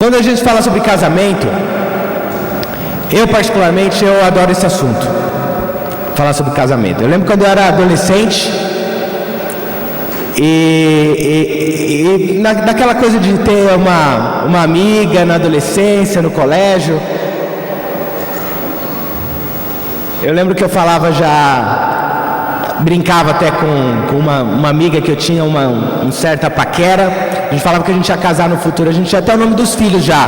Quando a gente fala sobre casamento, eu particularmente adoro esse assunto, falar sobre casamento. Eu lembro quando eu era adolescente e naquela coisa de ter uma amiga na adolescência, no colégio. Eu lembro que eu falava brincava até com uma amiga que eu tinha uma certa paquera. A gente falava que a gente ia casar no futuro. A gente tinha até o nome dos filhos já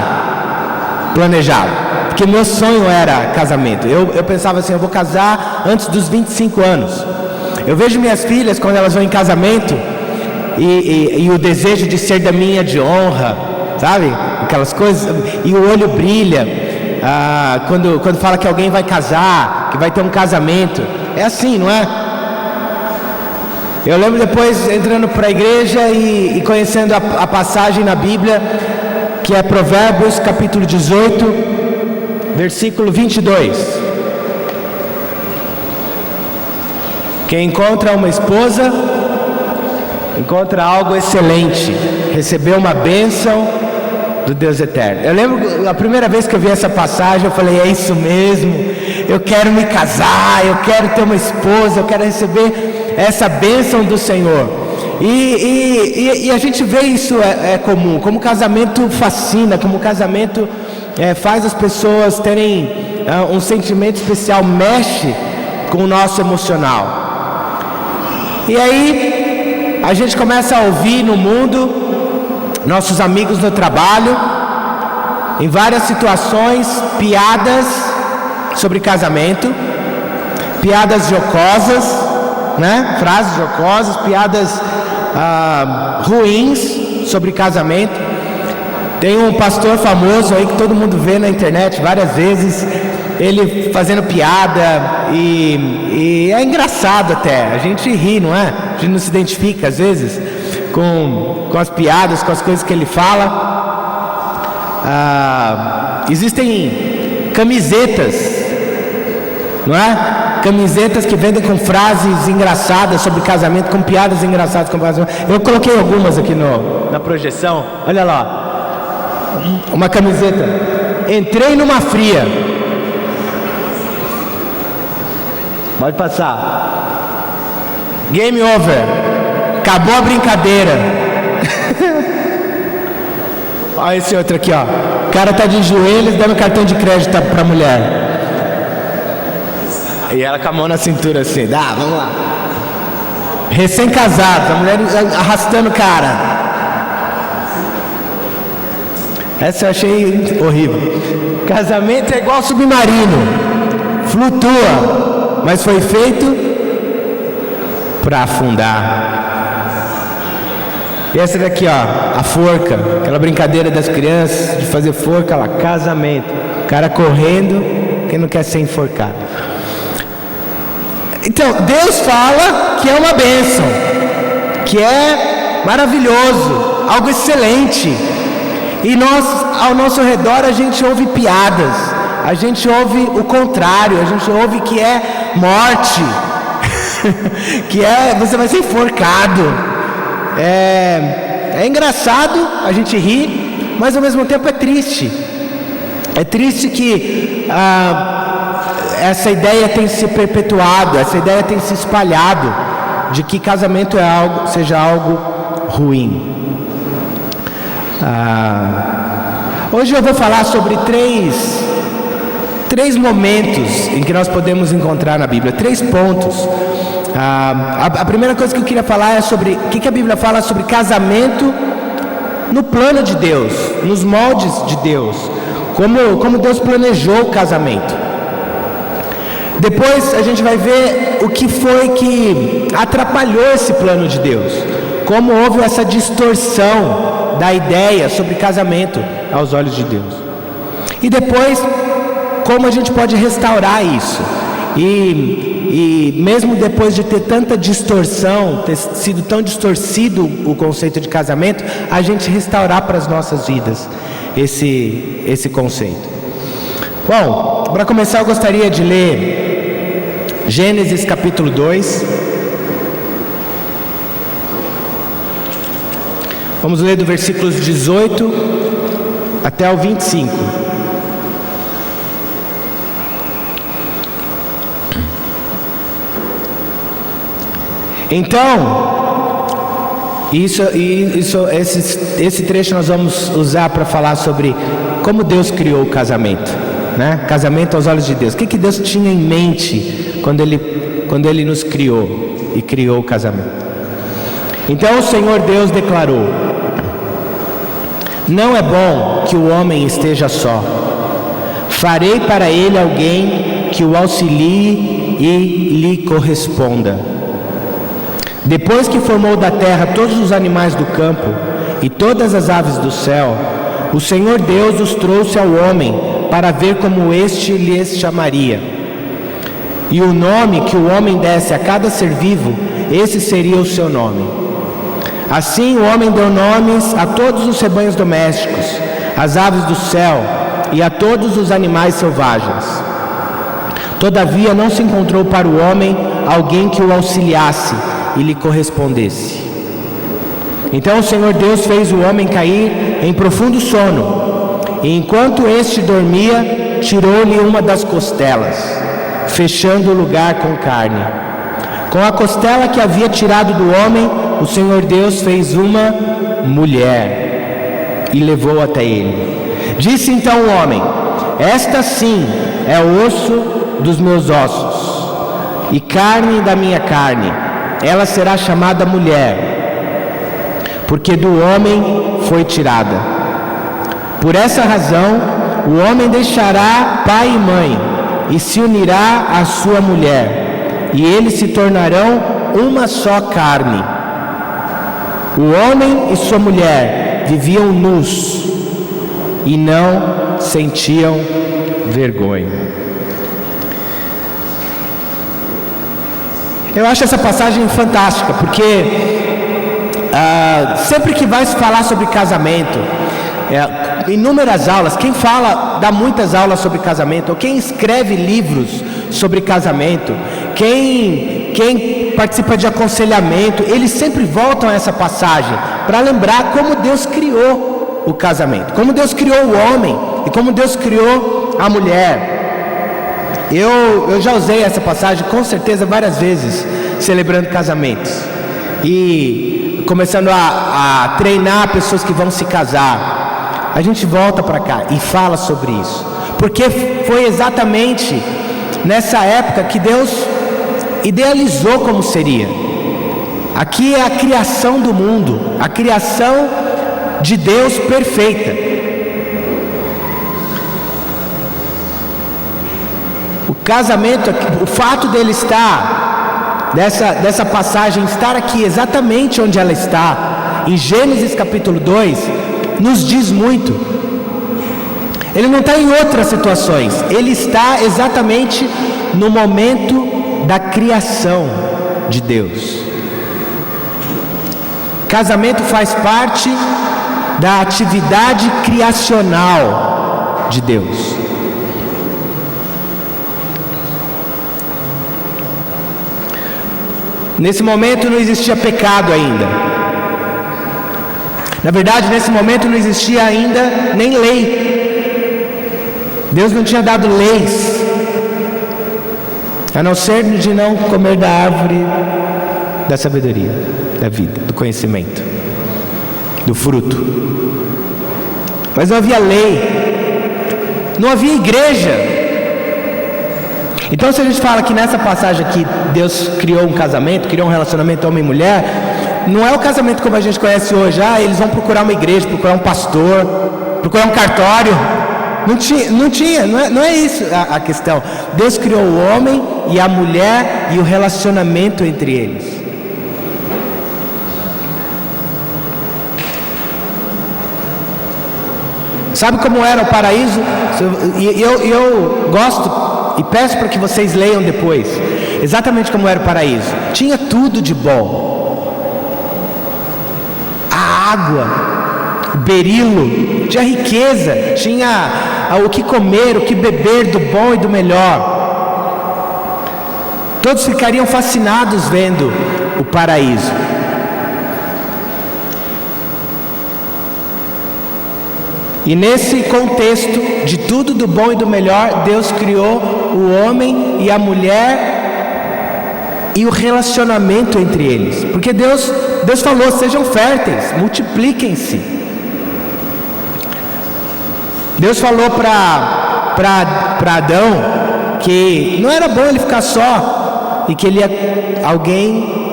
planejado, porque meu sonho era casamento. Eu pensava assim, eu vou casar antes dos 25 anos. Eu vejo minhas filhas quando elas vão em casamento e o desejo de ser daminha de honra, sabe? Aquelas coisas, e o olho brilha quando fala que alguém vai casar, que vai ter um casamento. É assim, não é? Eu lembro depois entrando para a igreja e conhecendo a passagem na Bíblia, que é Provérbios capítulo 18, versículo 22. Quem encontra uma esposa, encontra algo excelente, recebeu uma bênção do Deus eterno. Eu lembro a primeira vez que eu vi essa passagem, eu falei, é isso mesmo, eu quero me casar, eu quero ter uma esposa, eu quero receber essa bênção do Senhor. E a gente vê isso comum, como o casamento fascina, como o casamento faz as pessoas terem um sentimento especial, mexe com o nosso emocional. E aí a gente começa a ouvir no mundo, nossos amigos no trabalho, em várias situações, piadas sobre casamento, piadas jocosas, né? Frases jocosas, piadas ruins sobre casamento. Tem um pastor famoso aí que todo mundo vê na internet várias vezes, ele fazendo piada e é engraçado até, a gente ri, não é? A gente não se identifica às vezes com as piadas, com as coisas que ele fala. Existem camisetas, não é? Camisetas que vendem com frases engraçadas sobre casamento, com piadas engraçadas sobre casamento. Eu coloquei algumas aqui na projeção. Olha lá. Uma camiseta. Entrei numa fria. Pode passar. Game over. Acabou a brincadeira. Olha esse outro aqui, ó. O cara tá de joelhos dando cartão de crédito pra mulher. E ela com a mão na cintura assim, vamos lá. Recém-casados, a mulher arrastando o cara. Essa eu achei horrível. Casamento é igual submarino, flutua, mas foi feito para afundar. E essa daqui, ó, a forca, aquela brincadeira das crianças de fazer forca lá, casamento. O cara correndo, quem não quer ser enforcado. Então, Deus fala que é uma bênção, que é maravilhoso, algo excelente. E nós, ao nosso redor, a gente ouve piadas, a gente ouve o contrário, a gente ouve que é morte, que você vai ser enforcado. É engraçado, a gente ri, mas ao mesmo tempo é triste. É triste que essa ideia tem se perpetuado, essa ideia tem se espalhado de que casamento seja algo ruim. Hoje eu vou falar sobre três momentos em que nós podemos encontrar na Bíblia, 3 pontos. A primeira coisa que eu queria falar é sobre o que a Bíblia fala sobre casamento no plano de Deus, nos moldes de Deus, como Deus planejou o casamento. Depois a gente vai ver o que foi que atrapalhou esse plano de Deus, como houve essa distorção da ideia sobre casamento aos olhos de Deus. E depois, como a gente pode restaurar isso. E mesmo depois de ter tanta distorção, ter sido tão distorcido o conceito de casamento, a gente restaurar para as nossas vidas esse conceito. Bom, para começar eu gostaria de ler Gênesis capítulo 2. Vamos ler do versículos 18 até o 25. Então, esse trecho nós vamos usar para falar sobre como Deus criou o casamento, né? Casamento aos olhos de Deus. O que Deus tinha em mente quando Ele nos criou e criou o casamento? Então o Senhor Deus declarou: não é bom que o homem esteja só. Farei para ele alguém que o auxilie e lhe corresponda. Depois que formou da terra todos os animais do campo e todas as aves do céu, o Senhor Deus os trouxe ao homem para ver como este lhes chamaria. E o nome que o homem desse a cada ser vivo, esse seria o seu nome. Assim o homem deu nomes a todos os rebanhos domésticos, às aves do céu e a todos os animais selvagens. Todavia não se encontrou para o homem alguém que o auxiliasse e lhe correspondesse. Então o Senhor Deus fez o homem cair em profundo sono, e enquanto este dormia, tirou-lhe uma das costelas, fechando o lugar com carne. Com a costela que havia tirado do homem, o Senhor Deus fez uma mulher e levou até ele. Disse então o homem: esta sim é o osso dos meus ossos e carne da minha carne. Ela será chamada mulher, porque do homem foi tirada. Por essa razão, o homem deixará pai e mãe e se unirá à sua mulher, e eles se tornarão uma só carne. O homem e sua mulher viviam nus e não sentiam vergonha. Eu acho essa passagem fantástica, porque sempre que vai se falar sobre casamento, inúmeras aulas, quem fala, dá muitas aulas sobre casamento, ou quem escreve livros sobre casamento, quem participa de aconselhamento, eles sempre voltam a essa passagem para lembrar como Deus criou o casamento, como Deus criou o homem e como Deus criou a mulher. Eu já usei essa passagem com certeza várias vezes, celebrando casamentos e começando a treinar pessoas que vão se casar. A gente volta para cá e fala sobre isso, porque foi exatamente nessa época que Deus idealizou como seria. Aqui é a criação do mundo, a criação de Deus perfeita. O casamento, o fato dele estar, dessa passagem, estar aqui exatamente onde ela está, em Gênesis capítulo 2, nos diz muito. Ele não está em outras situações, ele está exatamente no momento da criação de Deus. Casamento faz parte da atividade criacional de Deus. Nesse momento não existia pecado ainda. Na verdade, nesse momento não existia ainda nem lei. Deus não tinha dado leis, a não ser de não comer da árvore da sabedoria, da vida, do conhecimento, do fruto. Mas não havia lei, não havia igreja. Então, se a gente fala que nessa passagem aqui Deus criou um casamento, criou um relacionamento homem e mulher, não é o casamento como a gente conhece hoje. Eles vão procurar uma igreja, procurar um pastor, procurar um cartório. Não é isso a questão. Deus criou o homem e a mulher e o relacionamento entre eles. Sabe como era o paraíso? Eu gosto e peço para que vocês leiam depois exatamente como era o paraíso. Tinha tudo de bom: a água, o berilo, tinha riqueza, tinha o que comer, o que beber do bom e do melhor. Todos ficariam fascinados vendo o paraíso. E nesse contexto de tudo do bom e do melhor, Deus criou o homem e a mulher e o relacionamento entre eles. Porque Deus falou: sejam férteis, multipliquem-se. Deus falou para Adão que não era bom ele ficar só, e que ele ia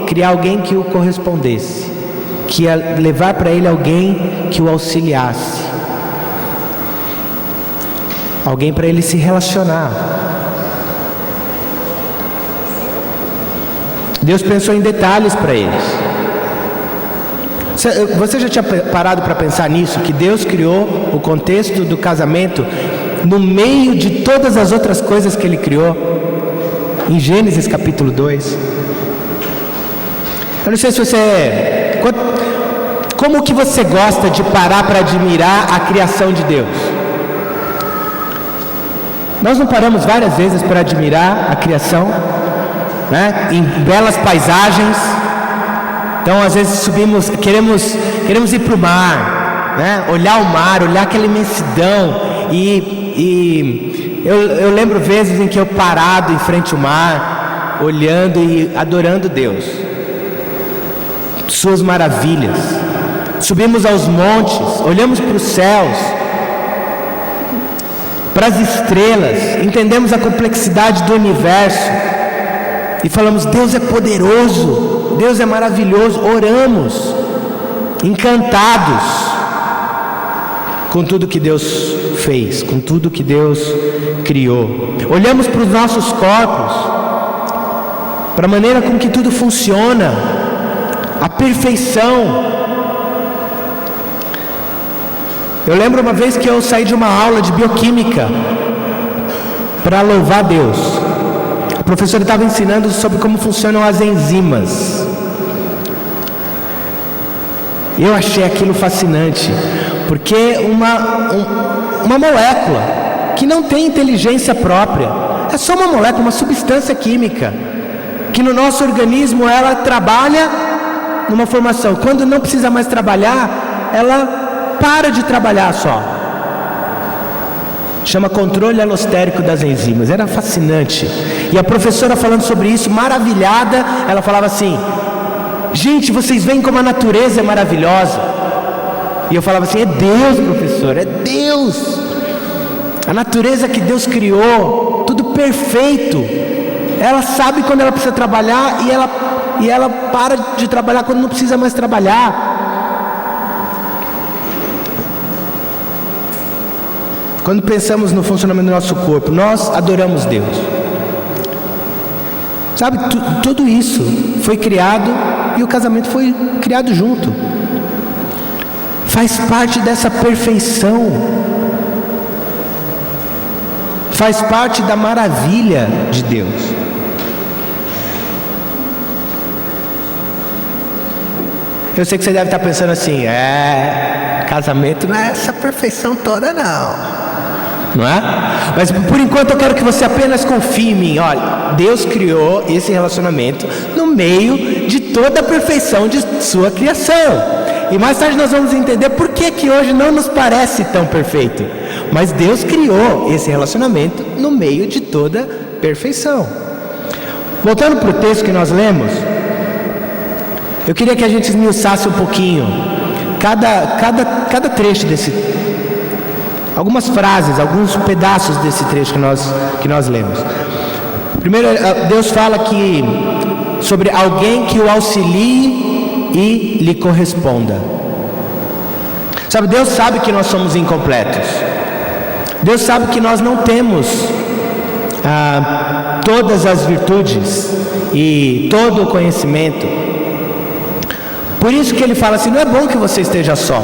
criar alguém que o correspondesse, que ia levar para ele alguém que o auxiliasse, alguém para ele se relacionar. Deus pensou em detalhes para eles. Você já tinha parado para pensar nisso? Que Deus criou o contexto do casamento no meio de todas as outras coisas que Ele criou, em Gênesis capítulo 2. Eu não sei se você... Como que você gosta de parar para admirar a criação de Deus? Nós não paramos várias vezes para admirar a criação, né? Em belas paisagens. Então às vezes subimos, queremos ir para o mar, né? Olhar o mar, olhar aquela imensidão. E eu lembro vezes em que eu parado em frente ao mar, olhando e adorando Deus, suas maravilhas. Subimos aos montes, olhamos para os céus, para as estrelas, entendemos a complexidade do universo e falamos: Deus é poderoso, Deus é maravilhoso. Oramos encantados com tudo que Deus fez, com tudo que Deus criou. Olhamos para os nossos corpos, para a maneira com que tudo funciona, a perfeição. Eu lembro uma vez que eu saí de uma aula de bioquímica para louvar Deus. A professora estava ensinando sobre como funcionam as enzimas. Eu achei aquilo fascinante, porque uma molécula que não tem inteligência própria, é só uma molécula, uma substância química, que no nosso organismo ela trabalha numa formação. Quando não precisa mais trabalhar, ela para de trabalhar só. Chama controle alostérico das enzimas. Era fascinante. E a professora falando sobre isso, maravilhada, ela falava assim: gente, vocês veem como a natureza é maravilhosa. E eu falava assim: é Deus, professor, é Deus. A natureza que Deus criou, tudo perfeito. Ela sabe quando ela precisa trabalhar e ela para de trabalhar quando não precisa mais trabalhar. Quando pensamos no funcionamento do nosso corpo, nós adoramos Deus. Sabe, tudo isso foi criado e o casamento foi criado junto. Faz parte dessa perfeição. Faz parte da maravilha de Deus. Eu sei que você deve estar pensando assim: casamento não é essa perfeição toda não é? Mas por enquanto eu quero que você apenas confie em mim. Olha, Deus criou esse relacionamento no meio de toda a perfeição de sua criação. E mais tarde nós vamos entender por que hoje não nos parece tão perfeito. Mas Deus criou esse relacionamento no meio de toda perfeição. Voltando para o texto que nós lemos, eu queria que a gente esmiuçasse um pouquinho cada trecho desse, algumas frases, alguns pedaços desse trecho que nós lemos. Primeiro, Deus fala sobre alguém que o auxilie e lhe corresponda. Sabe, Deus sabe que nós somos incompletos. Deus sabe que nós não temos todas as virtudes e todo o conhecimento. Por isso que Ele fala assim: não é bom que você esteja só.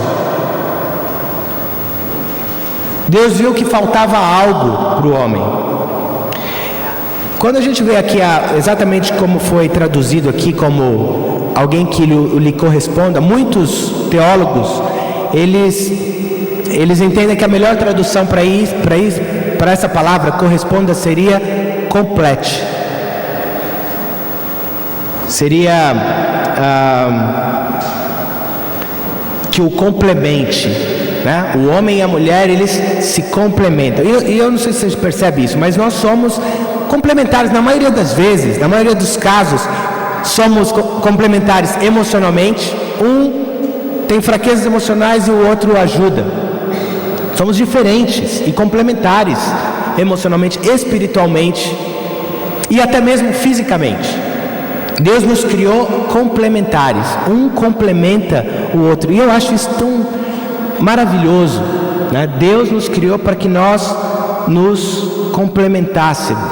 Deus viu que faltava algo para o homem. Quando a gente vê aqui exatamente como foi traduzido aqui, como alguém que lhe corresponda, muitos teólogos, eles entendem que a melhor tradução para essa palavra corresponda seria complete. Seria que o complemente. né? O homem e a mulher, eles se complementam. E eu não sei se você percebe isso, mas nós somos complementares na maioria das vezes, na maioria dos casos, somos complementares emocionalmente. Um tem fraquezas emocionais e o outro ajuda. Somos diferentes e complementares emocionalmente, espiritualmente e até mesmo fisicamente. Deus nos criou complementares, um complementa o outro, e eu acho isso tão maravilhoso, né? Deus nos criou para que nós nos complementássemos,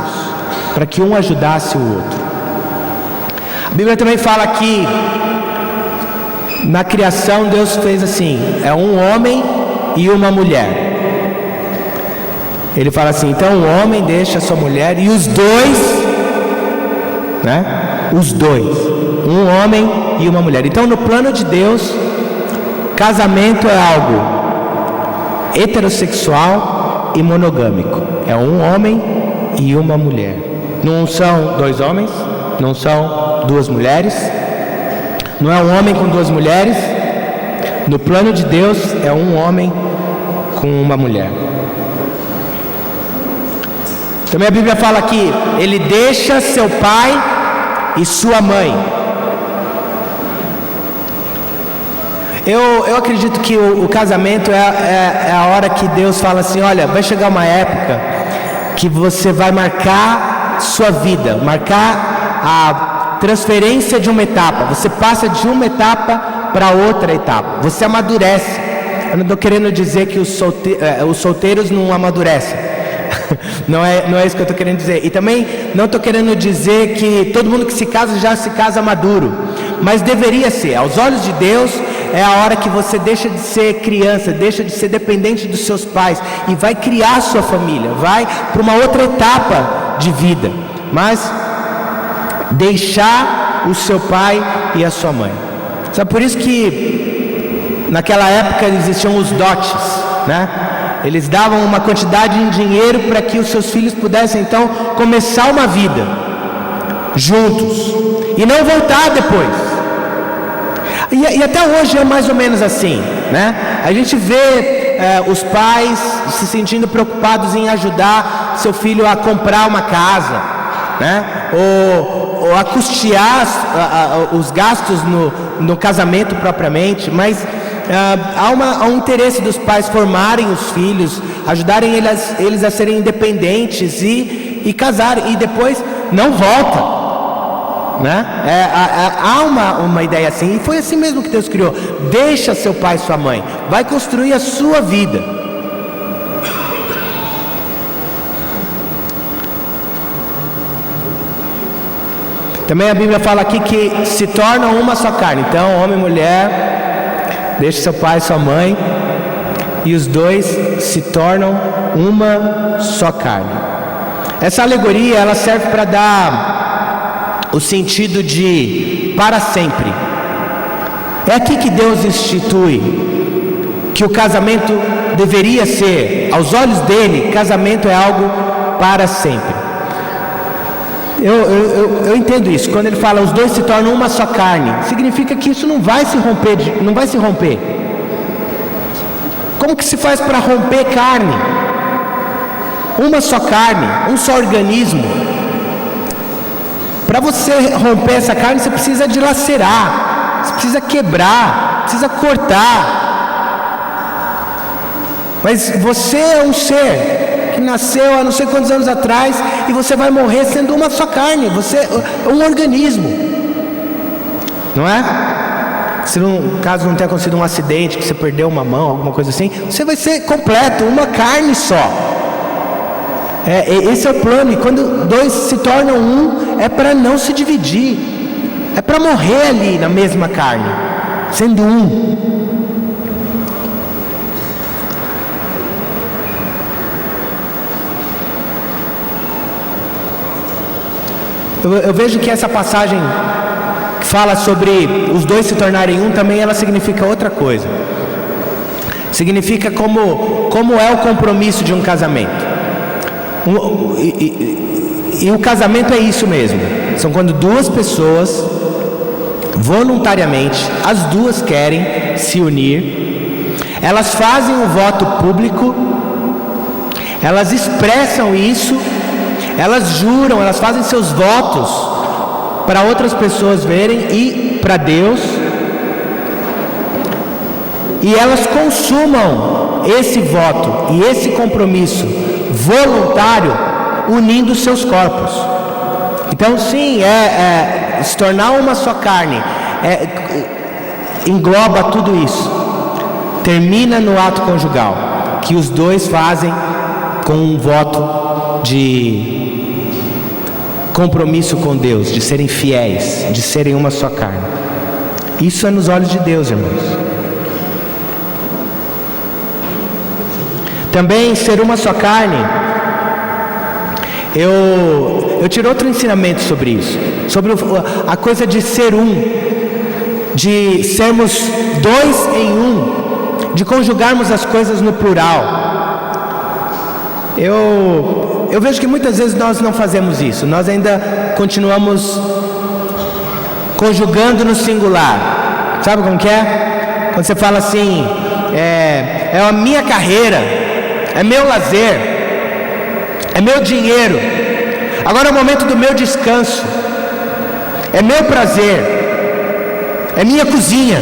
para que um ajudasse o outro. A Bíblia também fala que na criação Deus fez assim, é um homem e uma mulher. Ele fala assim, então o homem deixa a sua mulher e os dois, né? Os dois, um homem e uma mulher. Então, no plano de Deus, casamento é algo heterossexual e monogâmico. É um homem e uma mulher. Não são dois homens, não são duas mulheres, não é um homem com duas mulheres. No plano de Deus, é um homem com uma mulher. Também a Bíblia fala que ele deixa seu pai e sua mãe. Eu acredito que o casamento é a hora que Deus fala assim, olha, vai chegar uma época que você vai marcar sua vida, marcar a transferência de uma etapa. Você passa de uma etapa para outra etapa. Você amadurece. Eu não estou querendo dizer que os solteiros não amadurecem. Não é isso que eu estou querendo dizer. E também não estou querendo dizer que todo mundo que se casa já se casa maduro. Mas deveria ser. Aos olhos de Deus, é a hora que você deixa de ser criança, deixa de ser dependente dos seus pais e vai criar sua família, vai para uma outra etapa de vida. Mas deixar o seu pai e a sua mãe. Sabe por isso que naquela época existiam os dotes, né? Eles davam uma quantidade de dinheiro para que os seus filhos pudessem então começar uma vida juntos e não voltar depois. E até hoje é mais ou menos assim, né? A gente vê os pais se sentindo preocupados em ajudar seu filho a comprar uma casa, né? Ou a custear os gastos no casamento propriamente, mas há um interesse dos pais formarem os filhos, ajudarem eles a serem independentes e casarem, e depois não volta, né? Há uma ideia assim, e foi assim mesmo que Deus criou. Deixa seu pai e sua mãe, vai construir a sua vida. Também a Bíblia fala aqui que se tornam uma só carne. Então, homem e mulher, deixa seu pai e sua mãe, e os dois se tornam uma só carne. Essa alegoria, ela serve para dar o sentido de para sempre. É aqui que Deus institui que o casamento deveria ser, aos olhos dele, casamento é algo para sempre. Eu entendo isso. Quando ele fala os dois se tornam uma só carne, significa que isso não vai se romper. Como que se faz para romper carne? Uma só carne, um só organismo. Para você romper essa carne, você precisa dilacerar, você precisa quebrar, precisa cortar. Mas você é um ser que nasceu há não sei quantos anos atrás, e você vai morrer sendo uma só carne. Você é um organismo, não é? Se caso não tenha acontecido um acidente, que você perdeu uma mão, alguma coisa assim, você vai ser completo, uma carne só. Esse é o plano. E quando dois se tornam um, é para não se dividir, é para morrer ali na mesma carne, sendo um. Eu vejo que essa passagem que fala sobre os dois se tornarem um, também ela significa outra coisa. Significa como é o compromisso de um casamento. E o casamento é isso mesmo. São quando duas pessoas, voluntariamente, as duas querem se unir. Elas fazem um voto público, elas expressam isso, elas juram, elas fazem seus votos para outras pessoas verem e para Deus, e elas consumam esse voto e esse compromisso voluntário unindo seus corpos. Então sim, se tornar uma só carne, engloba tudo isso. Termina no ato conjugal, que os dois fazem com um voto de compromisso com Deus, de serem fiéis, de serem uma só carne. Isso é nos olhos de Deus, irmãos. Também ser uma só carne, eu tiro outro ensinamento sobre isso, sobre a coisa de ser um, de sermos dois em um, de conjugarmos as coisas no plural. Eu vejo que muitas vezes nós não fazemos isso, nós ainda continuamos conjugando no singular. Sabe como que é? Quando você fala assim, é a minha carreira, é meu lazer, é meu dinheiro, agora é o momento do meu descanso, é meu prazer, é minha cozinha,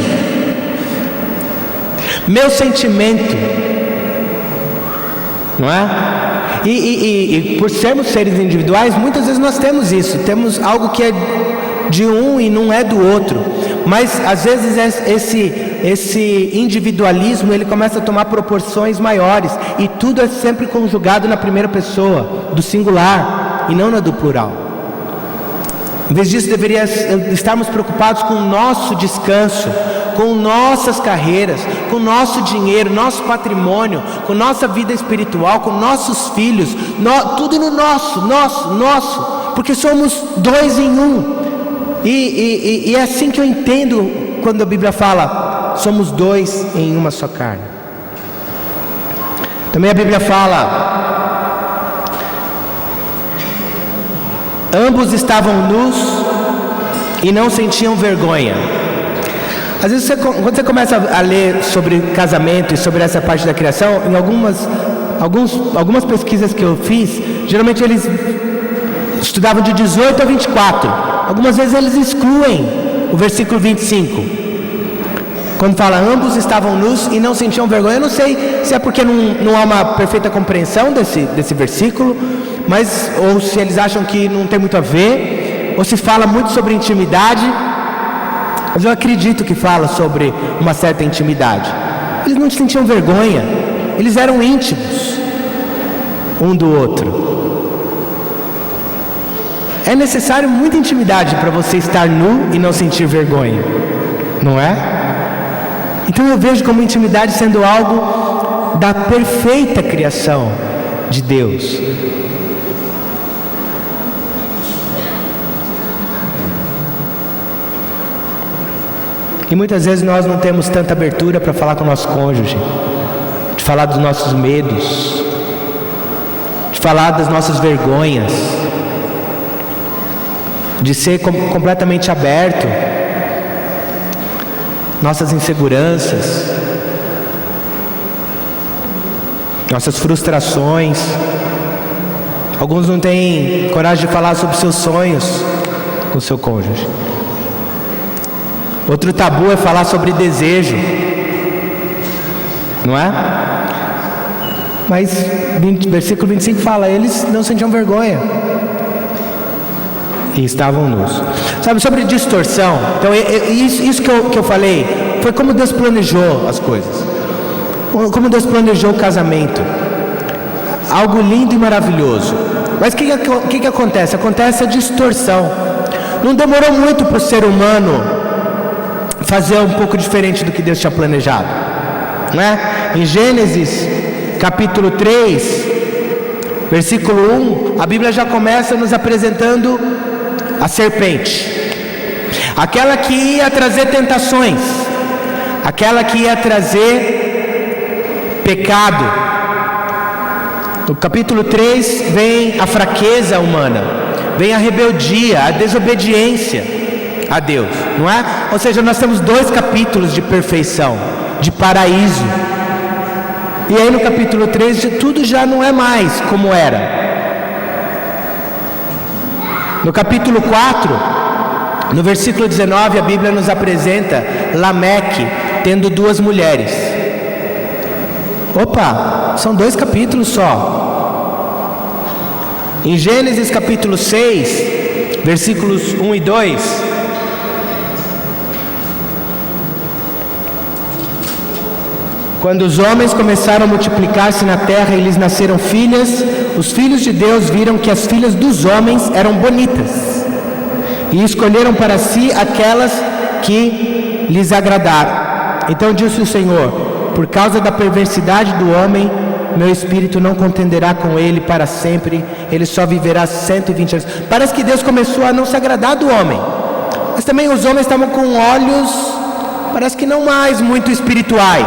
meu sentimento, não é? E por sermos seres individuais, muitas vezes nós temos isso, temos algo que é de um e não é do outro, mas às vezes esse individualismo ele começa a tomar proporções maiores, e tudo é sempre conjugado na primeira pessoa, do singular, e não na do plural. Em vez disso, estarmos preocupados com o nosso descanso, com nossas carreiras, com nosso dinheiro, nosso patrimônio, com nossa vida espiritual, com nossos filhos, tudo no nosso, porque somos dois em um. E é assim que eu entendo quando a Bíblia fala, somos dois em uma só carne. Também a Bíblia fala, ambos estavam nus e não sentiam vergonha. Às vezes quando você começa a ler sobre casamento e sobre essa parte da criação, em algumas pesquisas que eu fiz, geralmente eles estudavam de 18 a 24. Algumas vezes eles excluem o versículo 25, quando fala ambos estavam nus e não sentiam vergonha. Eu não sei se é porque não há uma perfeita compreensão desse versículo, ou se eles acham que não tem muito a ver, ou se fala muito sobre intimidade. Mas eu acredito que fala sobre uma certa intimidade. Eles não sentiam vergonha, eles eram íntimos um do outro. É necessário muita intimidade para você estar nu e não sentir vergonha, não é? Então eu vejo como intimidade sendo algo da perfeita criação de Deus. E muitas vezes nós não temos tanta abertura para falar com o nosso cônjuge, de falar dos nossos medos, de falar das nossas vergonhas, de ser completamente aberto, nossas inseguranças, nossas frustrações. Alguns não têm coragem de falar sobre seus sonhos com o seu cônjuge. Outro tabu é falar sobre desejo, não é? Mas versículo 25 fala, eles não sentiam vergonha e estavam nus. Sabe, sobre distorção, então isso que eu falei foi como Deus planejou as coisas, como Deus planejou o casamento, algo lindo e maravilhoso. Mas o que acontece? Acontece a distorção. Não demorou muito para o ser humano fazer um pouco diferente do que Deus tinha planejado, não é? Em Gênesis capítulo 3 versículo 1, a Bíblia já começa nos apresentando a serpente, aquela que ia trazer tentações, aquela que ia trazer pecado. No capítulo 3 vem a fraqueza humana, vem a rebeldia, a desobediência a Deus, não é? Ou seja, nós temos 2 capítulos de perfeição, de paraíso, E aí no capítulo 3, tudo já não é mais como era. No capítulo 4, no versículo 19, a Bíblia nos apresenta Lameque tendo 2 mulheres. Opa, são 2 capítulos só. Em Gênesis capítulo 6, versículos 1 e 2, quando os homens começaram a multiplicar-se na terra e lhes nasceram filhas, os filhos de Deus viram que as filhas dos homens eram bonitas e escolheram para si aquelas que lhes agradaram. Então disse o Senhor: por causa da perversidade do homem, meu espírito não contenderá com ele para sempre, ele só viverá 120 anos. Parece que Deus começou a não se agradar do homem, mas também os homens estavam com olhos, parece que não mais muito espirituais.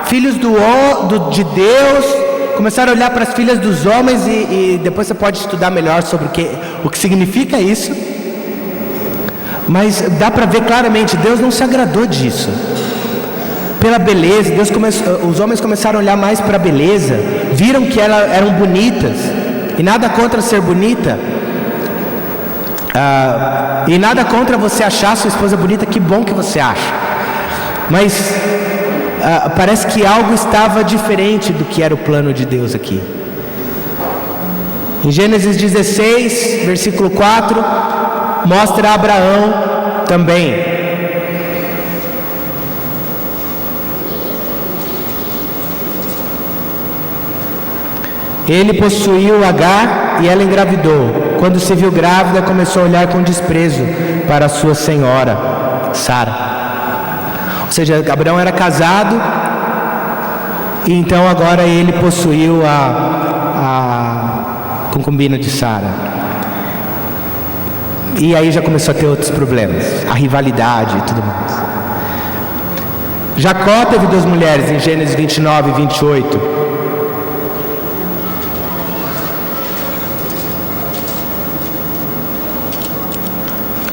Filhos de Deus começaram a olhar para as filhas dos homens e depois você pode estudar melhor sobre o que significa isso. Mas dá para ver claramente, Deus não se agradou disso. Pela beleza, os homens começaram a olhar mais para a beleza, viram que elas eram bonitas, e nada contra ser bonita, e nada contra você achar sua esposa bonita, que bom que você acha, mas parece que algo estava diferente do que era o plano de Deus aqui. Em Gênesis 16, versículo 4, mostra Abraão também. Ele possuiu Agar e ela engravidou. Quando se viu grávida, começou a olhar com desprezo para sua senhora, Sara. Ou seja, Abraão era casado, e então agora ele possuiu a concubina de Sara. E aí já começou a ter outros problemas, a rivalidade e tudo mais. Jacó teve 2 mulheres em Gênesis 29 e 28.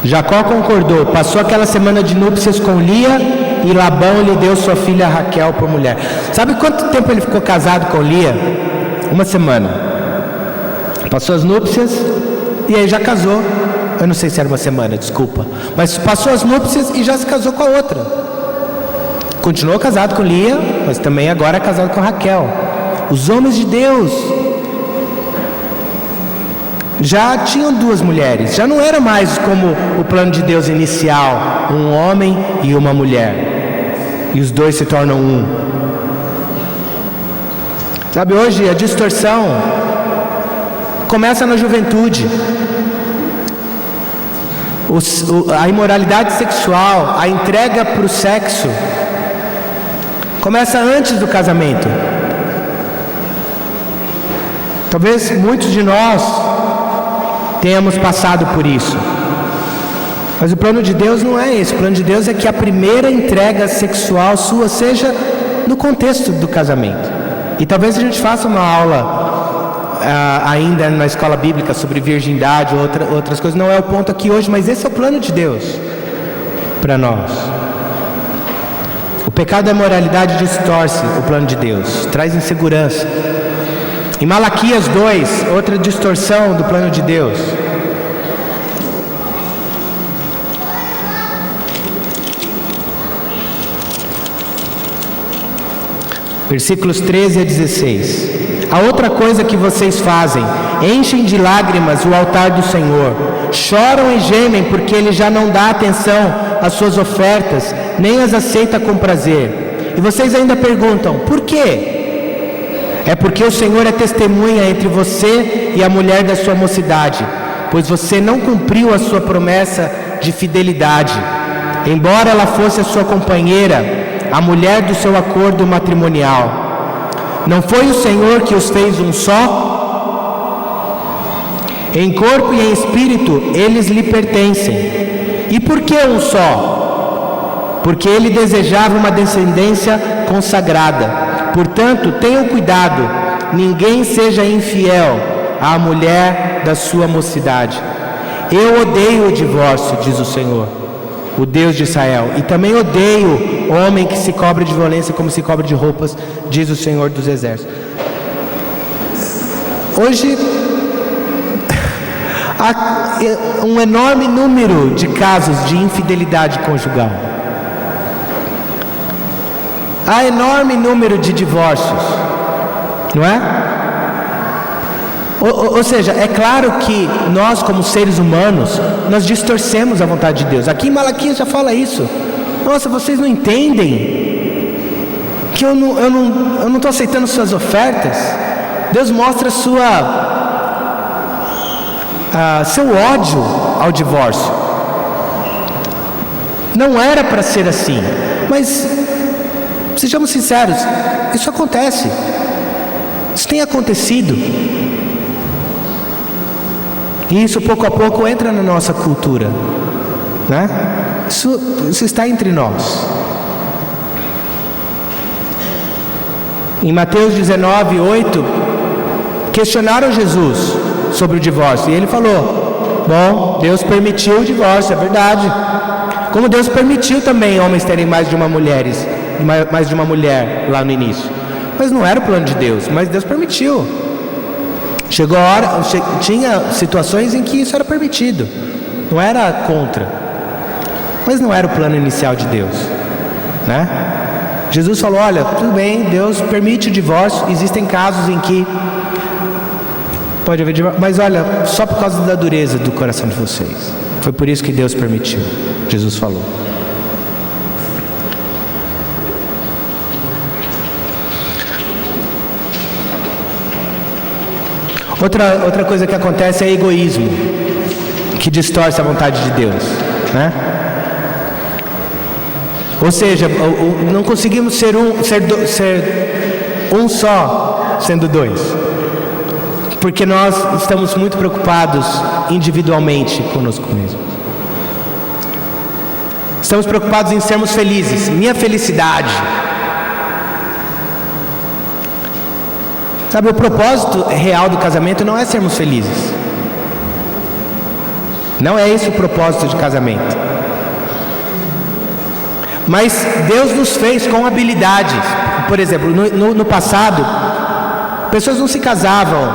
Jacó concordou, passou aquela semana de núpcias com Lia, e Labão lhe deu sua filha Raquel por mulher. Sabe quanto tempo ele ficou casado com Lia? 1 semana. Passou as núpcias e aí já casou. Eu não sei se era 1 semana, desculpa, mas passou as núpcias e já se casou com a outra. Continuou casado com Lia, mas também agora é casado com Raquel. Os homens de Deus já tinham 2 mulheres, já não era mais como o plano de Deus inicial, um homem e uma mulher, e os 2 se tornam um. Sabe, hoje a distorção começa na juventude. A imoralidade sexual, a entrega para o sexo, começa antes do casamento. Talvez muitos de nós tenhamos passado por isso, mas o plano de Deus não é esse. O plano de Deus é que a primeira entrega sexual sua seja no contexto do casamento. E talvez a gente faça uma aula ainda na escola bíblica sobre virgindade ou outras coisas, não é o ponto aqui hoje, mas esse é o plano de Deus para nós. O pecado da imoralidade distorce o plano de Deus, traz insegurança. Em Malaquias 2, outra distorção do plano de Deus. Versículos 13 a 16. A outra coisa que vocês fazem, enchem de lágrimas o altar do Senhor, choram e gemem porque Ele já não dá atenção às suas ofertas, nem as aceita com prazer. E vocês ainda perguntam, por quê? É porque o Senhor é testemunha entre você e a mulher da sua mocidade, pois você não cumpriu a sua promessa de fidelidade, embora ela fosse a sua companheira, a mulher do seu acordo matrimonial. Não foi o Senhor que os fez um só? Em corpo e em espírito eles lhe pertencem. E por que um só? Porque ele desejava uma descendência consagrada. Portanto, tenham cuidado, ninguém seja infiel à mulher da sua mocidade. Eu odeio o divórcio, diz o Senhor, o Deus de Israel, e também odeio homem que se cobre de violência como se cobre de roupas, diz o Senhor dos Exércitos. Hoje, há um enorme número de casos de infidelidade conjugal. Há enorme número de divórcios, não é? Ou seja, é claro que nós como seres humanos, nós distorcemos a vontade de Deus. Aqui em Malaquias já fala isso. Nossa, vocês não entendem que eu não estou aceitando suas ofertas. Deus mostra seu ódio ao divórcio. Não era para ser assim, mas sejamos sinceros, isso acontece. Isso tem acontecido. E isso pouco a pouco entra na nossa cultura, né? Isso está entre nós. Em Mateus 19:8, questionaram Jesus sobre o divórcio, e ele falou: bom, Deus permitiu o divórcio, é verdade. Como Deus permitiu também homens terem mais de uma mulher lá no início. Mas não era o plano de Deus, mas Deus permitiu. Chegou a hora, tinha situações em que isso era permitido, não era contra, mas não era o plano inicial de Deus, né? Jesus falou: olha, tudo bem, Deus permite o divórcio, existem casos em que pode haver divórcio, mas olha, só por causa da dureza do coração de vocês, foi por isso que Deus permitiu. Jesus falou. Outra coisa que acontece é egoísmo, que distorce a vontade de Deus, né? Ou seja, não conseguimos ser um só, sendo dois, porque nós estamos muito preocupados individualmente conosco mesmos. Estamos preocupados em sermos felizes, minha felicidade. Sabe, o propósito real do casamento não é sermos felizes. Não é esse o propósito de casamento. Mas Deus nos fez com habilidades. Por exemplo, no passado, pessoas não se casavam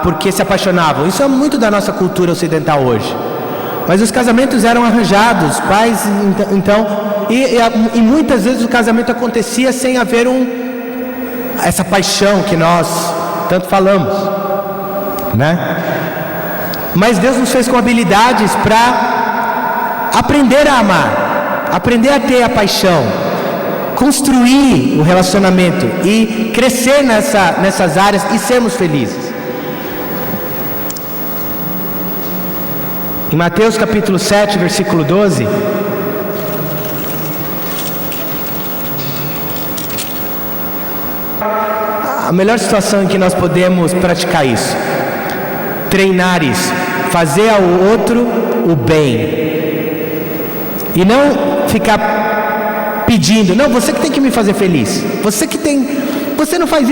porque se apaixonavam. Isso é muito da nossa cultura ocidental hoje. Mas os casamentos eram arranjados, pais, então, e muitas vezes o casamento acontecia sem haver essa paixão que nós tanto falamos, né? Mas Deus nos fez com habilidades para aprender a amar, aprender a ter a paixão, construir o relacionamento e crescer nessas áreas e sermos felizes. Em Mateus capítulo 7, versículo 12, a melhor situação em que nós podemos praticar isso, treinar isso, fazer ao outro o bem, e não ficar pedindo: não, você que tem que me fazer feliz, você não faz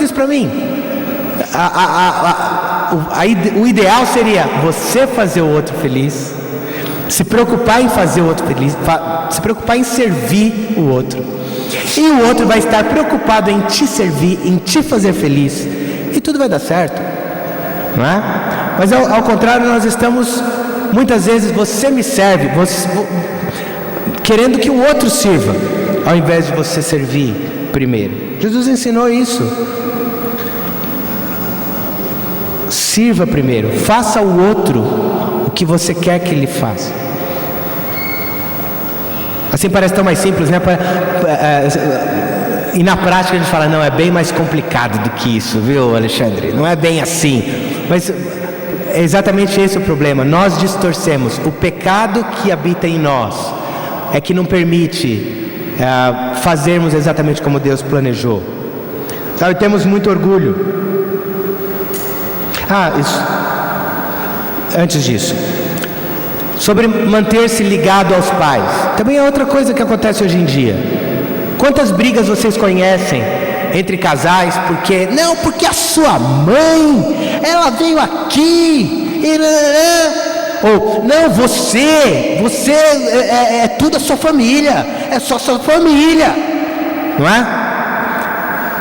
isso para mim. O ideal seria você fazer o outro feliz, se preocupar em fazer o outro feliz, se preocupar em servir o outro. E o outro vai estar preocupado em te servir, em te fazer feliz, e tudo vai dar certo, não é? Mas ao contrário, nós estamos, muitas vezes, você me serve, querendo que o outro sirva, ao invés de você servir primeiro. Jesus ensinou isso. Sirva primeiro, faça ao outro o que você quer que ele faça. Assim parece tão mais simples, né? E na prática a gente fala: não, é bem mais complicado do que isso, viu, Alexandre? Não é bem assim. Mas é exatamente esse o problema. Nós distorcemos. O pecado que habita em nós é que não permite fazermos exatamente como Deus planejou. Sabe, temos muito orgulho. Isso. Antes disso, sobre manter-se ligado aos pais, também é outra coisa que acontece hoje em dia. Quantas brigas vocês conhecem entre casais porque a sua mãe, ela veio aqui, Ou, não, você é tudo a sua família, é só sua família, não é?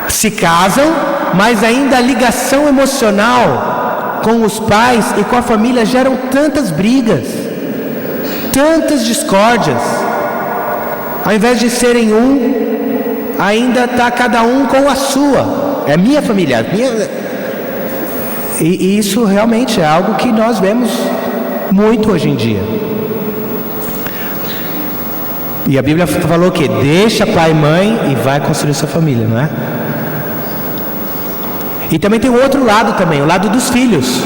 Se casam, mas ainda a ligação emocional com os pais e com a família geram tantas brigas, tantas discórdias. Ao invés de serem um, ainda está cada um com a sua. É minha família, E isso realmente é algo que nós vemos muito hoje em dia. E a Bíblia falou que deixa pai e mãe e vai construir sua família, não é? E também tem o outro lado também, o lado dos filhos.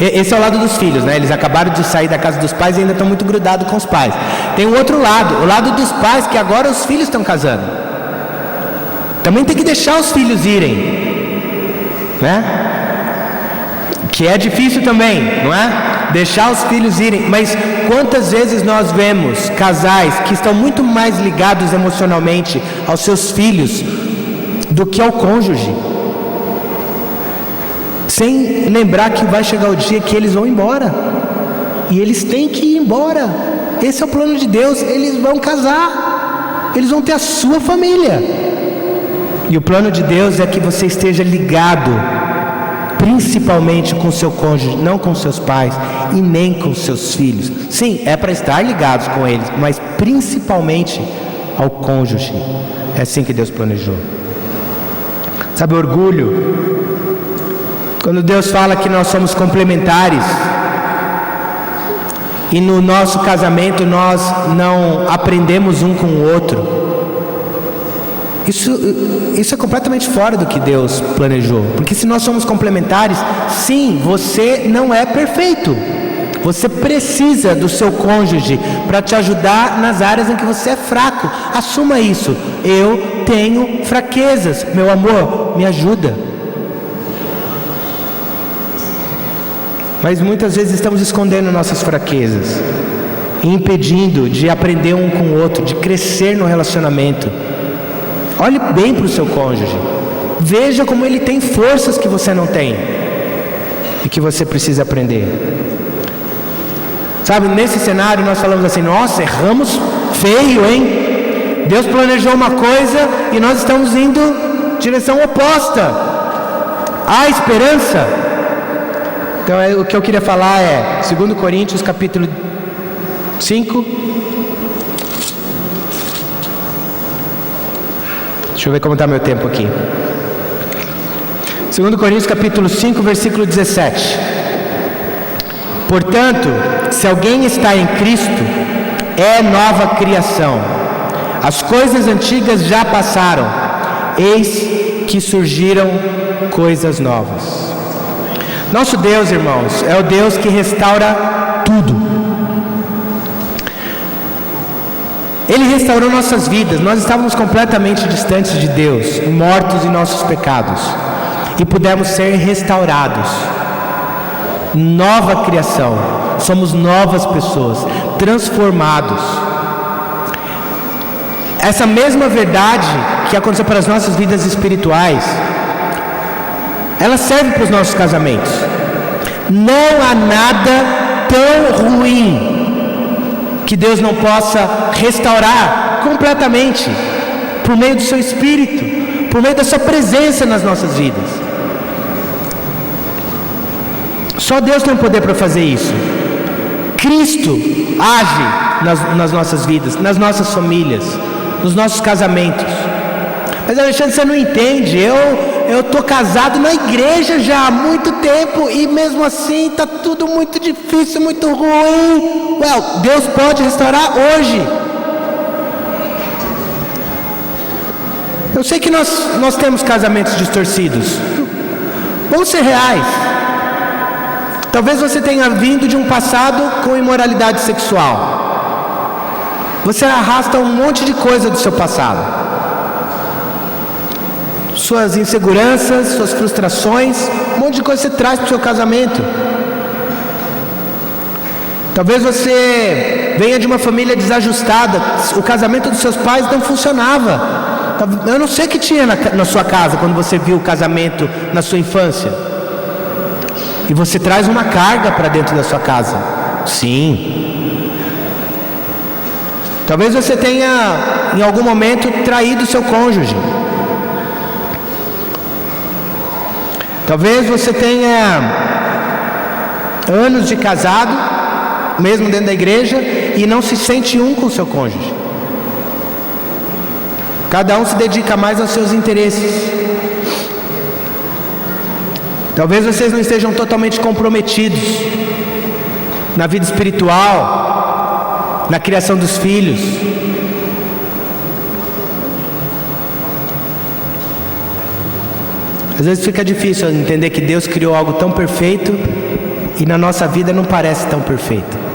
Esse é o lado dos filhos, né? Eles acabaram de sair da casa dos pais e ainda estão muito grudados com os pais. Tem o outro lado, o lado dos pais, que agora os filhos estão casando. Também tem que deixar os filhos irem, né? Que é difícil também, não é? Deixar os filhos irem. Mas quantas vezes nós vemos casais que estão muito mais ligados emocionalmente aos seus filhos do que ao cônjuge, sem lembrar que vai chegar o dia que eles vão embora, e eles têm que ir embora. Esse é o plano de Deus. Eles vão casar, eles vão ter a sua família, e o plano de Deus é que você esteja ligado principalmente com seu cônjuge, não com seus pais e nem com seus filhos. Sim, é para estar ligados com eles, mas principalmente ao cônjuge. É assim que Deus planejou. Sabe, orgulho, quando Deus fala que nós somos complementares e no nosso casamento nós não aprendemos um com o outro, isso é completamente fora do que Deus planejou. Porque se nós somos complementares, sim, você não é perfeito. Você precisa do seu cônjuge para te ajudar nas áreas em que você é fraco. Assuma isso. Eu tenho fraquezas, meu amor, me ajuda. Mas muitas vezes estamos escondendo nossas fraquezas e impedindo de aprender um com o outro, de crescer no relacionamento. Olhe bem para o seu cônjuge. Veja como ele tem forças que você não tem e que você precisa aprender. Sabe, nesse cenário nós falamos assim: nossa, erramos feio, hein? Deus planejou uma coisa e nós estamos indo em direção oposta. Há esperança? Então o que eu queria falar é 2 Coríntios capítulo 5. Deixa eu ver como está meu tempo aqui. 2 Coríntios capítulo 5, versículo 17. Portanto, se alguém está em Cristo, é nova criação. As coisas antigas já passaram, eis que surgiram coisas novas. Nosso Deus, irmãos, é o Deus que restaura tudo. Ele restaurou nossas vidas. Nós estávamos completamente distantes de Deus, mortos em nossos pecados, e pudemos ser restaurados. Nova criação. Somos novas pessoas, transformados. Essa mesma verdade que aconteceu para as nossas vidas espirituais, ela serve para os nossos casamentos. Não há nada tão ruim que Deus não possa restaurar completamente, por meio do seu Espírito, por meio da sua presença nas nossas vidas. Só Deus tem o poder para fazer isso. Cristo age nas nossas vidas, nas nossas famílias, nos nossos casamentos. Mas Alexandre, você não entende, eu estou casado na igreja já há muito tempo e mesmo assim está tudo muito difícil, muito ruim. Deus pode restaurar hoje. Eu sei que nós temos casamentos distorcidos. Vamos ser reais. Talvez você tenha vindo de um passado com imoralidade sexual. Você arrasta um monte de coisa do seu passado. Suas inseguranças, suas frustrações, um monte de coisa você traz para o seu casamento. Talvez você venha de uma família desajustada, o casamento dos seus pais não funcionava. Eu não sei o que tinha na sua casa quando você viu o casamento na sua infância. E você traz uma carga para dentro da sua casa. Sim. Talvez você tenha, em algum momento, traído seu cônjuge. Talvez você tenha anos de casado, mesmo dentro da igreja, e não se sente um com o seu cônjuge. Cada um se dedica mais aos seus interesses. Talvez vocês não estejam totalmente comprometidos na vida espiritual, na criação dos filhos. Às vezes fica difícil entender que Deus criou algo tão perfeito e na nossa vida não parece tão perfeito.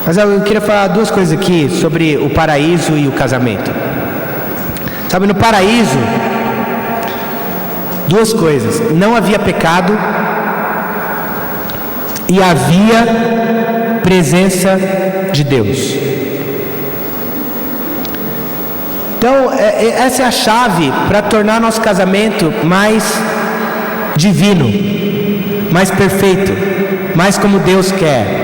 Mas eu queria falar duas coisas aqui sobre o paraíso e o casamento. Sabe, no paraíso, duas coisas: não havia pecado e havia presença de Deus. Então, essa é a chave para tornar nosso casamento mais divino, mais perfeito, mais como Deus quer.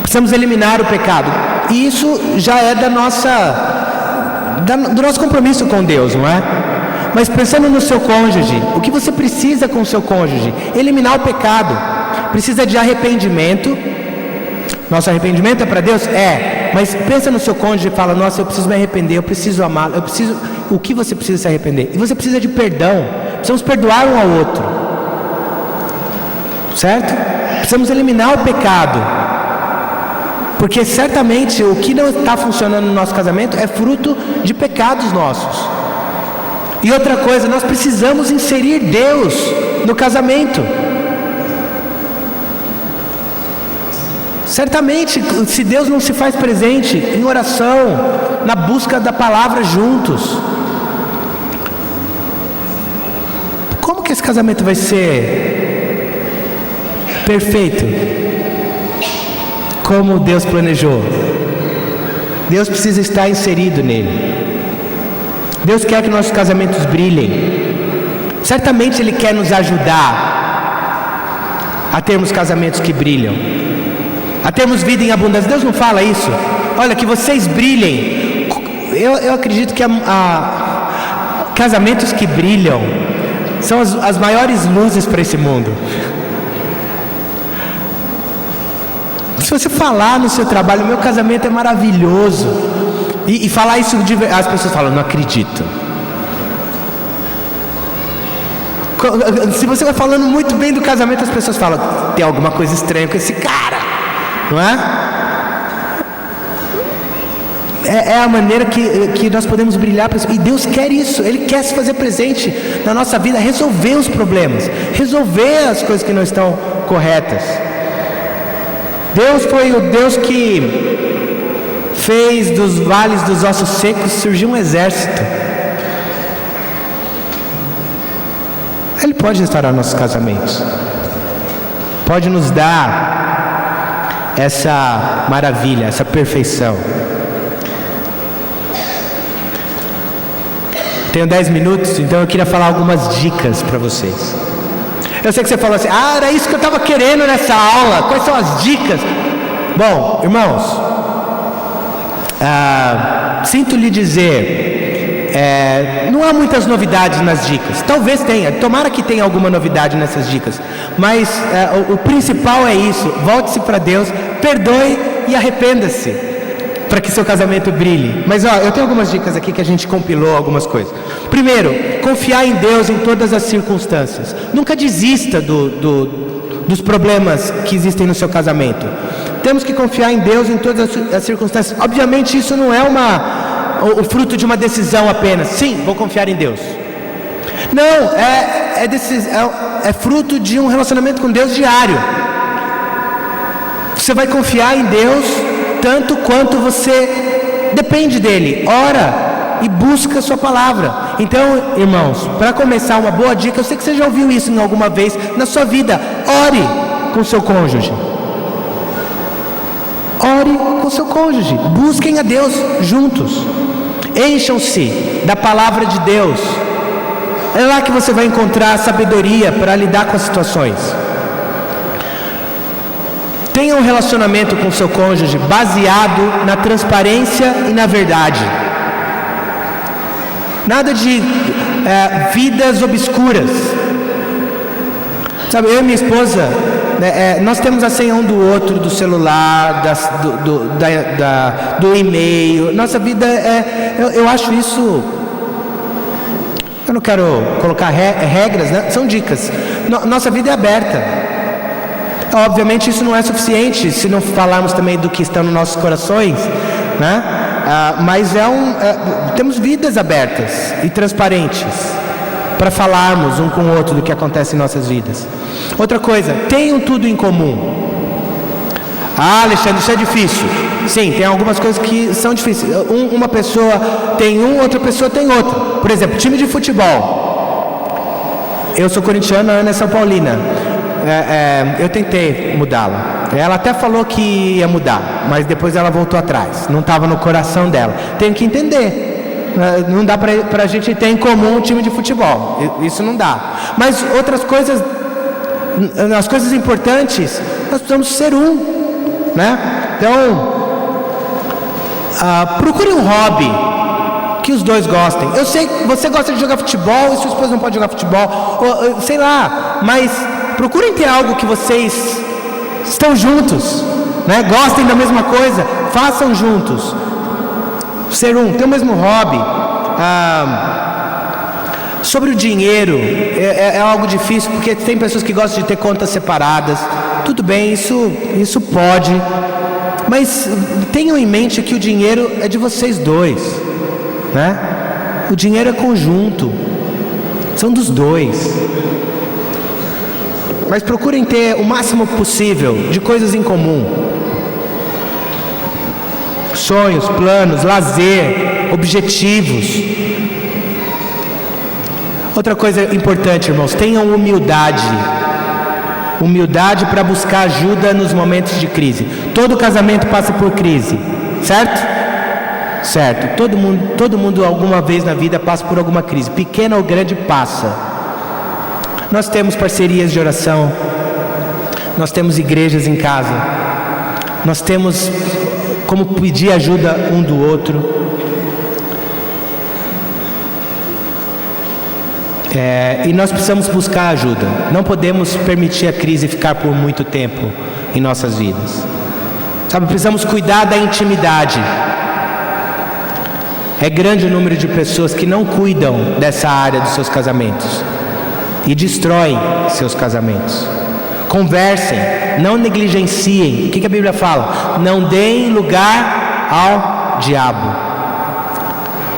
Precisamos eliminar o pecado. E isso já é do nosso compromisso com Deus, não é? Mas pensando no seu cônjuge, o que você precisa com o seu cônjuge? Eliminar o pecado. Precisa de arrependimento. Nosso arrependimento é para Deus? É. Mas pensa no seu cônjuge e fala: nossa, eu preciso me arrepender, eu preciso amá-lo, eu preciso... O que você precisa se arrepender? E você precisa de perdão. Precisamos perdoar um ao outro. Certo? Precisamos eliminar o pecado. Porque certamente o que não está funcionando no nosso casamento é fruto de pecados nossos. E outra coisa, nós precisamos inserir Deus no casamento. Certamente, se Deus não se faz presente em oração, na busca da palavra juntos, como que esse casamento vai ser perfeito? Como Deus planejou? Deus precisa estar inserido nele. Deus quer que nossos casamentos brilhem. Certamente Ele quer nos ajudar a termos casamentos que brilham, a termos vida em abundância. Deus não fala isso? Olha, que vocês brilhem. Eu acredito que casamentos que brilham são as maiores luzes para esse mundo. Se você falar no seu trabalho: meu casamento é maravilhoso, e falar isso, as pessoas falam: não acredito. Se você vai falando muito bem do casamento, as pessoas falam: tem alguma coisa estranha com esse cara, não é? É a maneira que nós podemos brilhar. E Deus quer isso. Ele quer se fazer presente na nossa vida, resolver os problemas, resolver as coisas que não estão corretas. Deus foi o Deus que fez dos vales dos ossos secos surgir um exército. Ele pode restaurar nossos casamentos, pode nos dar essa maravilha, essa perfeição. Tenho 10 minutos, então eu queria falar algumas dicas para vocês. Eu sei que você falou assim: era isso que eu estava querendo nessa aula. Quais são as dicas? Bom, irmãos, sinto lhe dizer, não há muitas novidades nas dicas. Talvez tenha, tomara que tenha alguma novidade nessas dicas. Mas o principal é isso: volte-se para Deus, perdoe e arrependa-se, para que seu casamento brilhe. Mas eu tenho algumas dicas aqui que a gente compilou algumas coisas. Primeiro, confiar em Deus em todas as circunstâncias. Nunca desista dos problemas que existem no seu casamento. Temos que confiar em Deus em todas as circunstâncias. Obviamente isso não é o fruto de uma decisão apenas. Sim, vou confiar em Deus. Não, é fruto de um relacionamento com Deus diário. Você vai confiar em Deus tanto quanto você depende dele. Ora e busca a sua palavra. Então, irmãos, para começar, uma boa dica: eu sei que você já ouviu isso em alguma vez na sua vida: ore com seu cônjuge. Ore com seu cônjuge. Busquem a Deus juntos. Encham-se da palavra de Deus. É lá que você vai encontrar sabedoria para lidar com as situações. Tenha um relacionamento com seu cônjuge baseado na transparência e na verdade. Nada de vidas obscuras. Sabe, eu e minha esposa, nós temos a senha um do outro, do celular, do e-mail. Nossa vida eu acho isso. Eu não quero colocar regras, né? São dicas. Nossa vida é aberta. Obviamente isso não é suficiente se não falarmos também do que está nos nossos corações, né? Mas temos vidas abertas e transparentes para falarmos um com o outro do que acontece em nossas vidas. Outra coisa, tenham tudo em comum. Alexandre, isso é difícil. Sim, tem algumas coisas que são difíceis. Uma pessoa tem outra pessoa tem outra. Por exemplo, time de futebol. Eu sou corintiano, a Ana é São Paulina. Eu tentei mudá-la. Ela até falou que ia mudar, mas depois ela voltou atrás. Não estava no coração dela. Tenho que entender. Não dá para a gente ter em comum um time de futebol. Isso não dá. Mas outras coisas, as coisas importantes, nós precisamos ser um, né? Então, procure um hobby que os dois gostem. Eu sei que você gosta de jogar futebol e sua esposa não pode jogar futebol, ou, sei lá, mas procurem ter algo que vocês estão juntos, né? Gostem da mesma coisa, façam juntos. Ser um, ter o mesmo hobby. Sobre o dinheiro, é algo difícil, porque tem pessoas que gostam de ter contas separadas. Tudo bem, isso pode, mas tenham em mente que o dinheiro é de vocês dois, né? O dinheiro é conjunto, são dos dois. Mas procurem ter o máximo possível de coisas em comum. Sonhos, planos, lazer, objetivos. Outra coisa importante, irmãos, tenham humildade. Humildade para buscar ajuda nos momentos de crise. Todo casamento passa por crise, certo? Certo. Todo mundo alguma vez na vida passa por alguma crise, pequena ou grande, passa. Nós temos parcerias de oração, nós temos igrejas em casa, nós temos como pedir ajuda um do outro. E nós precisamos buscar ajuda. Não podemos permitir a crise ficar por muito tempo em nossas vidas. Sabe, precisamos cuidar da intimidade. É grande o número de pessoas que não cuidam dessa área dos seus casamentos e destroem seus casamentos. Conversem, não negligenciem. O que a Bíblia fala? Não deem lugar ao diabo.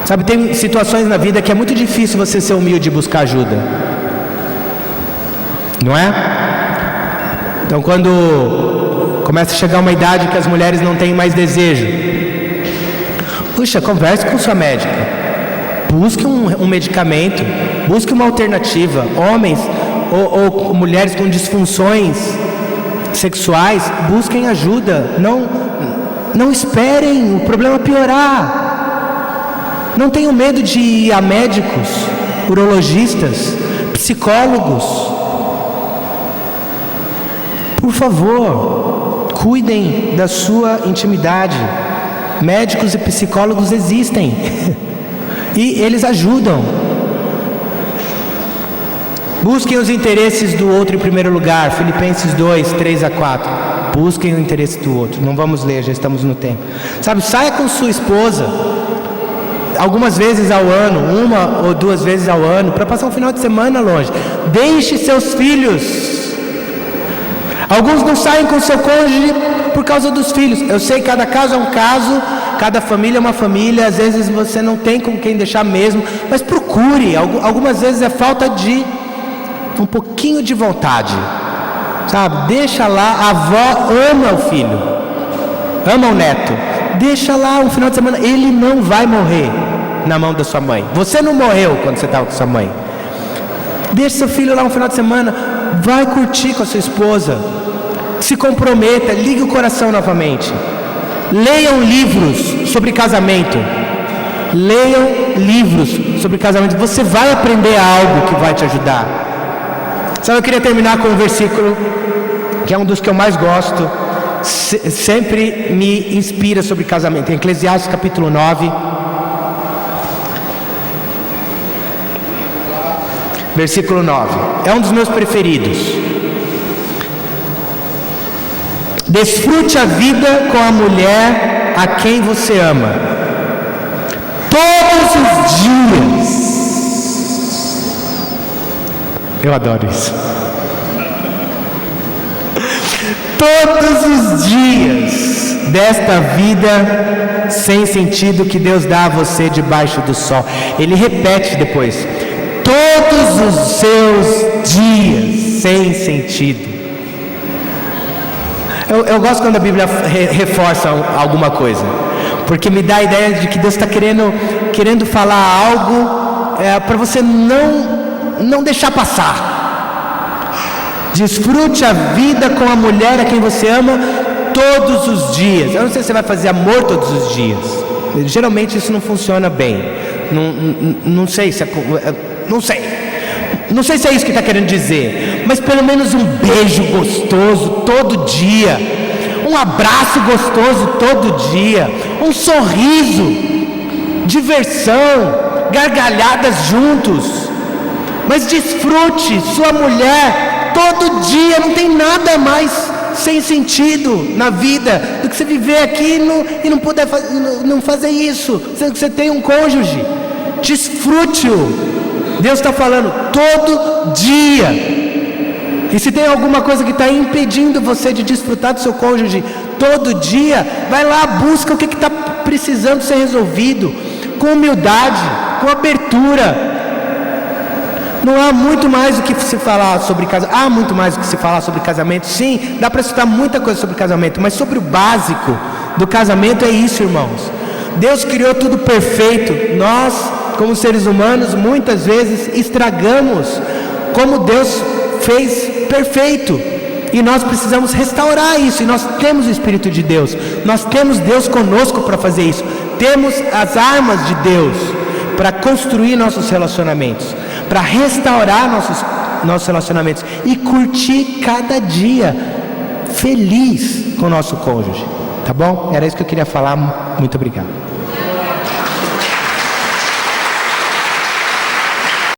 Sabe, tem situações na vida que é muito difícil você ser humilde e buscar ajuda, não é? Então, quando começa a chegar uma idade que as mulheres não têm mais desejo, puxa, converse com sua médica, busque um medicamento, busque uma alternativa. Homens ou mulheres com disfunções sexuais, busquem ajuda. Não esperem o problema piorar. Não tenham medo de ir a médicos, urologistas, psicólogos. Por favor, cuidem da sua intimidade. Médicos e psicólogos existem e eles ajudam. Busquem os interesses do outro em primeiro lugar. Filipenses 2, 3 a 4. Busquem o interesse do outro. Não vamos ler, já estamos no tempo. Sabe, saia com sua esposa algumas vezes ao ano, 1 ou 2 vezes ao ano, para passar um final de semana longe. Deixe seus filhos. Alguns não saem com seu cônjuge por causa dos filhos. Eu sei que cada caso é um caso, cada família é uma família. Às vezes você não tem com quem deixar mesmo, mas procure. Algumas vezes é falta de um pouquinho de vontade, sabe? Deixa lá. A avó ama o filho, ama o neto. Deixa lá um final de semana. Ele não vai morrer na mão da sua mãe. Você não morreu quando você estava com sua mãe. Deixa seu filho lá um final de semana. Vai curtir com a sua esposa. Se comprometa. Ligue o coração novamente. Leiam livros sobre casamento. Leiam livros sobre casamento. Você vai aprender algo que vai te ajudar. Sabe, eu queria terminar com um versículo que é um dos que eu mais gosto. sempre me inspira sobre casamento. Em Eclesiastes capítulo 9, versículo 9. É um dos meus preferidos. Desfrute a vida com a mulher a quem você ama, todos os dias. Eu adoro isso. Todos os dias desta vida sem sentido que Deus dá a você debaixo do sol. Ele repete depois: todos os seus dias sem sentido. Eu gosto quando a Bíblia reforça alguma coisa, porque me dá a ideia de que Deus está querendo falar algo para você não deixar passar. Desfrute a vida com a mulher a quem você ama todos os dias. Eu não sei se você vai fazer amor todos os dias. Geralmente isso não funciona bem. Não sei se Não sei se é isso que está querendo dizer, mas pelo menos um beijo gostoso todo dia, um abraço gostoso todo dia, um sorriso, diversão, gargalhadas juntos. Mas desfrute sua mulher todo dia. Não tem nada mais sem sentido na vida do que você viver aqui e não poder não fazer isso, sendo que você tem um cônjuge. Desfrute-o. Deus está falando todo dia. E se tem alguma coisa que está impedindo você de desfrutar do seu cônjuge todo dia, vai lá, busca o que está precisando ser resolvido, com humildade, com abertura. Não há muito mais o que se falar sobre casamento. Há muito mais o que se falar sobre casamento. Sim, dá para citar muita coisa sobre casamento, mas sobre o básico do casamento é isso, irmãos. Deus criou tudo perfeito. Nós, como seres humanos, muitas vezes estragamos como Deus fez perfeito, e nós precisamos restaurar isso. E nós temos o Espírito de Deus, nós temos Deus conosco para fazer isso, temos as armas de Deus para construir nossos relacionamentos, para restaurar nossos relacionamentos e curtir cada dia feliz com o nosso cônjuge, tá bom? Era isso que eu queria falar. Muito obrigado.